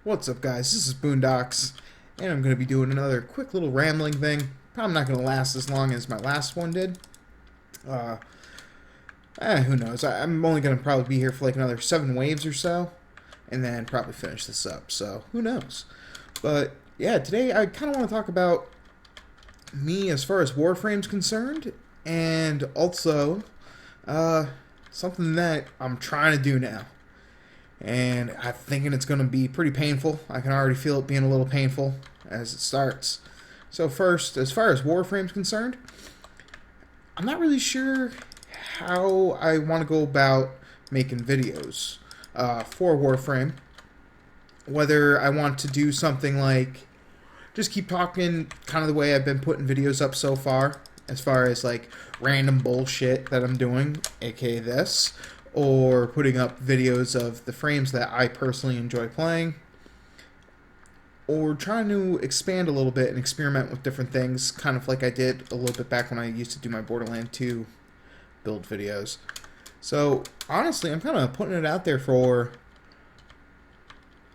What's up, guys? This is Boondocks, and I'm going to be doing another quick little rambling thing. Probably not going to last as long as my last one did. Uh, who knows? I'm only going to probably be here for like another 7 waves or so, and then probably finish this up, so who knows. But yeah, today I kind of want to talk about me as far as Warframe's concerned, and also something that I'm trying to do now. And I'm thinking it's going to be pretty painful. I can already feel it being a little painful as it starts. So first, as far as Warframe's concerned, I'm not really sure how I want to go about making videos for Warframe. Whether I want to do something like just keep talking kind of the way I've been putting videos up so far as like random bullshit that I'm doing, aka this, or putting up videos of the frames that I personally enjoy playing, or trying to expand a little bit and experiment with different things, kind of like I did a little bit back when I used to do my Borderlands 2 build videos. So honestly, I'm kind of putting it out there for,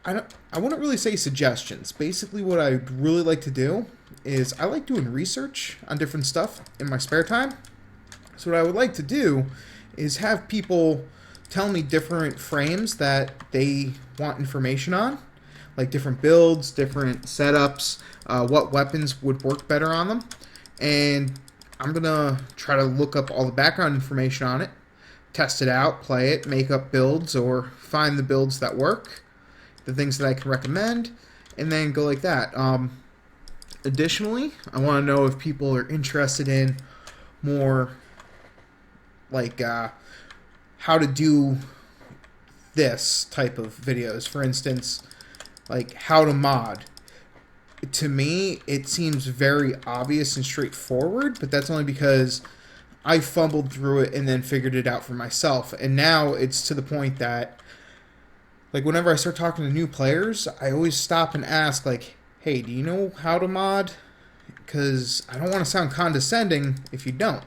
I wouldn't really say suggestions. Basically what I really like to do is I like doing research on different stuff in my spare time. So what I would like to do is have people tell me different frames that they want information on, like different builds, different setups, what weapons would work better on them, and I'm gonna try to look up all the background information on it, test it out, play it, make up builds, or find the builds that work, the things that I can recommend, and then go like that. Additionally, I want to know if people are interested in more like how to do this type of videos. For instance, like how to mod. To me, it seems very obvious and straightforward, but that's only because I fumbled through it and then figured it out for myself. And now it's to the point that, like, whenever I start talking to new players, I always stop and ask, like, hey, do you know how to mod? Because I don't want to sound condescending if you don't.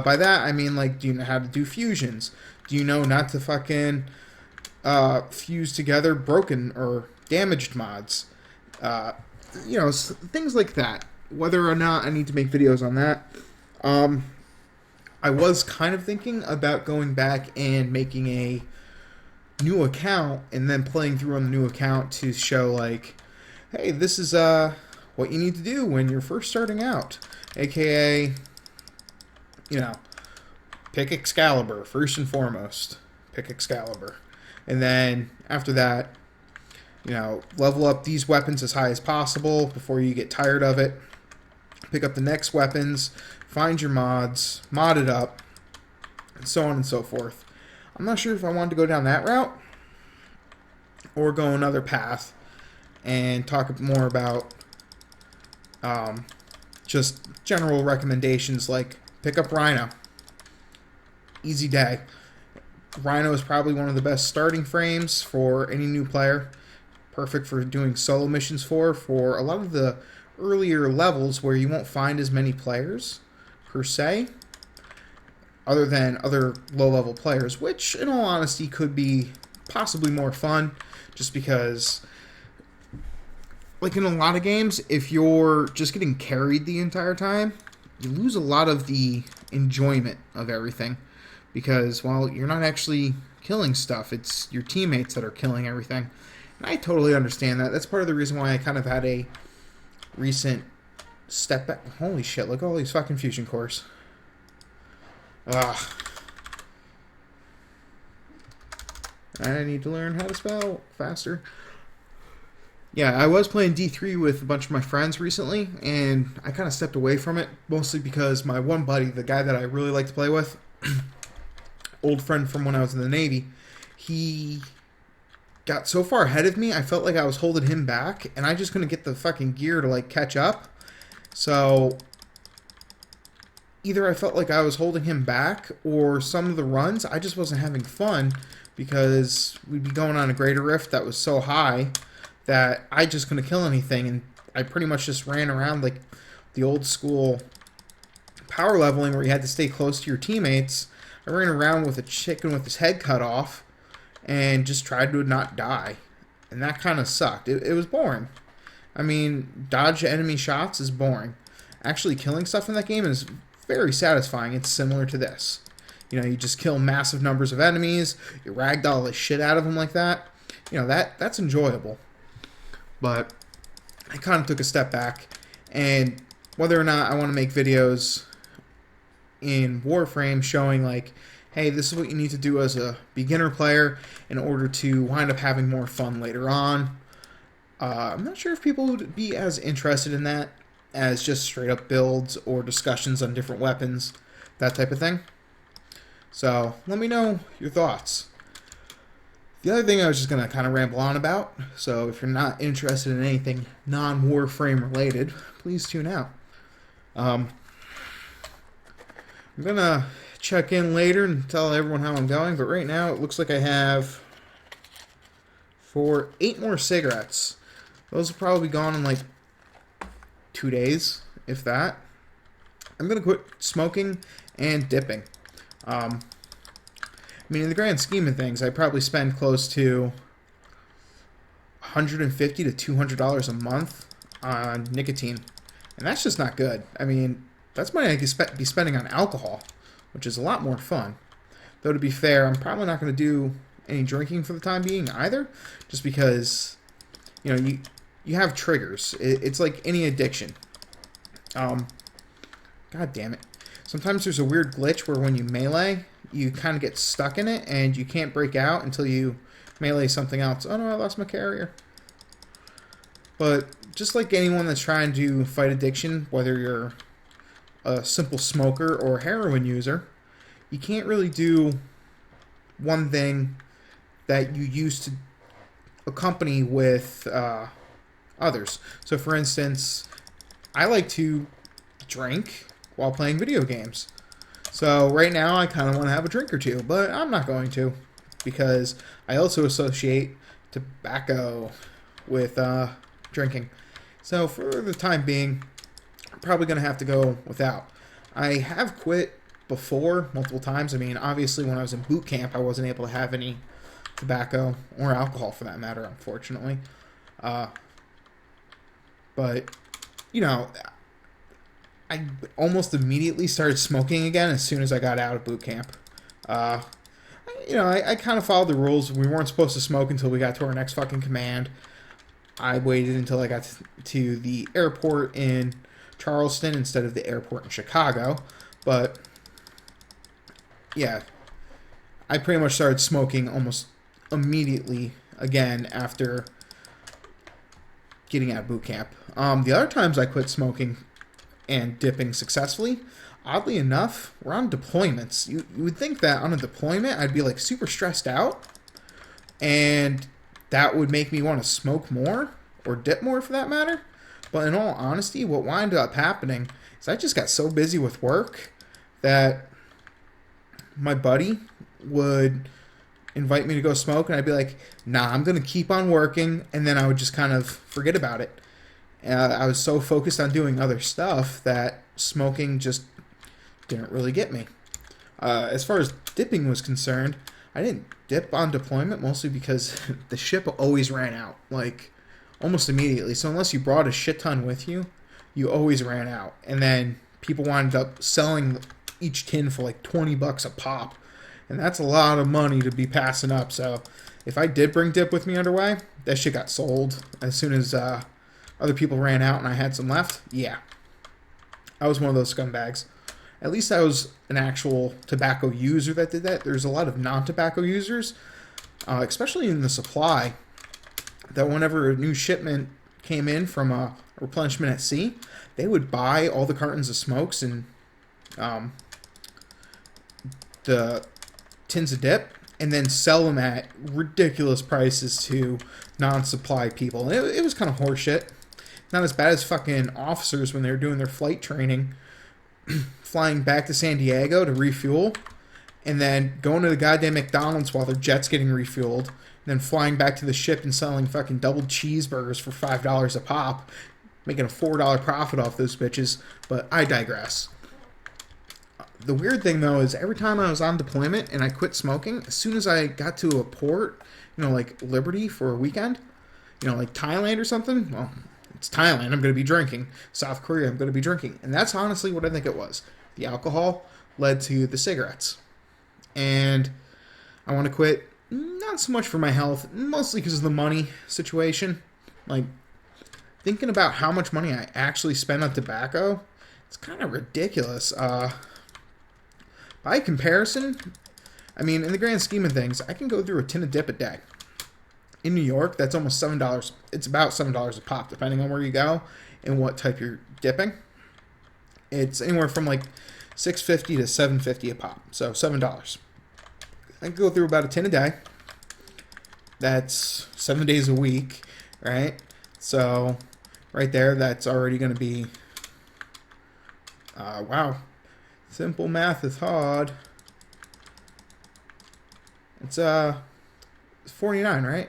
By that, I mean, like, do you know how to do fusions? Do you know not to fucking fuse together broken or damaged mods? Things like that. Whether or not I need to make videos on that. I was kind of thinking about going back and making a new account and then playing through on the new account to show, like, hey, this is what you need to do when you're first starting out. AKA, pick Excalibur, first and foremost. Pick Excalibur. And then, after that, level up these weapons as high as possible before you get tired of it. Pick up the next weapons, find your mods, mod it up, and so on and so forth. I'm not sure if I wanted to go down that route or go another path and talk more about just general recommendations like pick up Rhino. Easy day. Rhino is probably one of the best starting frames for any new player. Perfect for doing solo missions for a lot of the earlier levels where you won't find as many players, per se, other than other low-level players, which, in all honesty, could be possibly more fun, just because, like in a lot of games, if you're just getting carried the entire time, you lose a lot of the enjoyment of everything. Because, well, you're not actually killing stuff. It's your teammates that are killing everything. And I totally understand that. That's part of the reason why I kind of had a recent step back. Holy shit, look at all these fucking fusion cores. Ugh. I need to learn how to spell faster. Yeah, I was playing D3 with a bunch of my friends recently, and I kind of stepped away from it, mostly because my one buddy, the guy that I really like to play with, old friend from when I was in the Navy, he got so far ahead of me, I felt like I was holding him back, and I just couldn't get the fucking gear to, like, catch up. So either I felt like I was holding him back, or some of the runs, I just wasn't having fun, because we'd be going on a greater rift that was so high that I just couldn't kill anything, and I pretty much just ran around like the old school power leveling where you had to stay close to your teammates. I ran around with a chicken with his head cut off and just tried to not die. and that kind of sucked. It was boring. I mean, dodge enemy shots is boring. Actually killing stuff in that game is very satisfying. It's similar to this. You know, you just kill massive numbers of enemies, you ragdoll the shit out of them like that. You know, that's enjoyable. But I kind of took a step back, and whether or not I want to make videos in Warframe showing like, hey, this is what you need to do as a beginner player in order to wind up having more fun later on. I'm not sure if people would be as interested in that as just straight up builds or discussions on different weapons, that type of thing. So let me know your thoughts. The other thing I was just going to kind of ramble on about, so if you're not interested in anything non-Warframe related, please tune out. I'm going to check in later and tell everyone how I'm going, but right now it looks like I have for 8 more cigarettes. Those will probably be gone in like 2 days, if that. I'm going to quit smoking and dipping. I mean, in the grand scheme of things, I probably spend close to $150 to $200 a month on nicotine. And that's just not good. I mean, that's money I could be spending on alcohol, which is a lot more fun. Though, to be fair, I'm probably not going to do any drinking for the time being either, just because, you know, you have triggers. It's like any addiction. God damn it. Sometimes there's a weird glitch where when you melee, you kind of get stuck in it, and you can't break out until you melee something else. Oh no, I lost my carrier. But just like anyone that's trying to fight addiction, whether you're a simple smoker or heroin user, you can't really do one thing that you used to accompany with others. So for instance, I like to drink while playing video games. So right now I kind of want to have a drink or two, but I'm not going to, because I also associate tobacco with drinking. So for the time being, I'm probably going to have to go without. I have quit before multiple times. I mean, obviously when I was in boot camp, I wasn't able to have any tobacco or alcohol for that matter, unfortunately. But, you know, I almost immediately started smoking again as soon as I got out of boot camp. You know, I kind of followed the rules. We weren't supposed to smoke until we got to our next fucking command. I waited until I got to the airport in Charleston instead of the airport in Chicago. But, yeah, I pretty much started smoking almost immediately again after getting out of boot camp. The other times I quit smoking and dipping successfully, oddly enough, were on deployments. You would think that on a deployment I'd be like super stressed out, and that would make me want to smoke more, or dip more for that matter. But in all honesty, what wound up happening is I just got so busy with work that my buddy would invite me to go smoke, and I'd be like, nah, I'm going to keep on working, and then I would just kind of forget about it. I was so focused on doing other stuff that smoking just didn't really get me. As far as dipping was concerned, I didn't dip on deployment mostly because the ship always ran out, like almost immediately. So unless you brought a shit ton with you, you always ran out. And then people wound up selling each tin for like $20 a pop. And that's a lot of money to be passing up. So if I did bring dip with me underway, that shit got sold as soon as other people ran out and I had some left. Yeah. I was one of those scumbags. At least I was an actual tobacco user that did that. There's a lot of non-tobacco users, especially in the supply, that whenever a new shipment came in from a replenishment at sea, they would buy all the cartons of smokes and the tins of dip and then sell them at ridiculous prices to non-supply people. And it was kind of horseshit. Not as bad as fucking officers when they were doing their flight training, flying back to San Diego to refuel, and then going to the goddamn McDonald's while their jet's getting refueled, and then flying back to the ship and selling fucking double cheeseburgers for $5 a pop, making a $4 profit off those bitches. But I digress. The weird thing, though, is every time I was on deployment and I quit smoking, as soon as I got to a port, you know, like Liberty for a weekend, like Thailand or something, well, it's Thailand, I'm going to be drinking. South Korea, I'm going to be drinking. And that's honestly what I think it was. The alcohol led to the cigarettes. And I want to quit, not so much for my health, mostly because of the money situation. Like, thinking about how much money I actually spend on tobacco, it's kind of ridiculous. By comparison, I mean, in the grand scheme of things, I can go through a tin of dip a day. In New York, that's almost $7. It's about $7 a pop, depending on where you go and what type you're dipping. It's anywhere from like $6.50 to $7.50 a pop, so $7. I can go through about a tin a day. That's 7 days a week, right? So, right there, that's already going to be... wow. Simple math is hard. It's 49, right?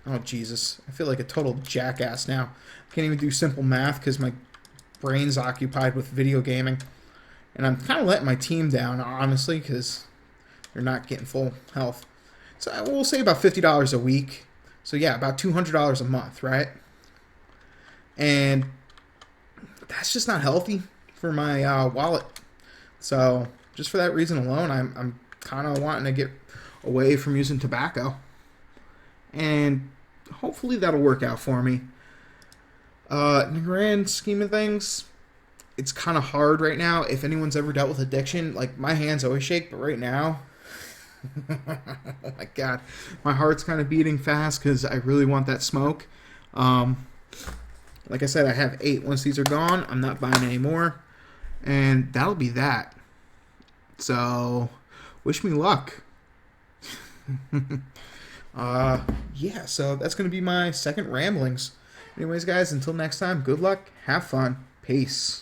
Oh, Jesus. I feel like a total jackass now. I can't even do simple math because my brain's occupied with video gaming. And I'm kind of letting my team down, honestly, because they're not getting full health. So we'll say about $50 a week. So, yeah, about $200 a month, right? And that's just not healthy for my wallet. So, just for that reason alone, I'm kind of wanting to get away from using tobacco. And hopefully that'll work out for me. In the grand scheme of things, it's kind of hard right now. If anyone's ever dealt with addiction, like, my hands always shake, but right now, oh my God, my heart's kind of beating fast because I really want that smoke. Like I said, I have 8. Once these are gone, I'm not buying any more. And that'll be that. So, wish me luck. Yeah, so that's going to be my second ramblings. Anyways, guys, until next time, good luck, have fun, peace.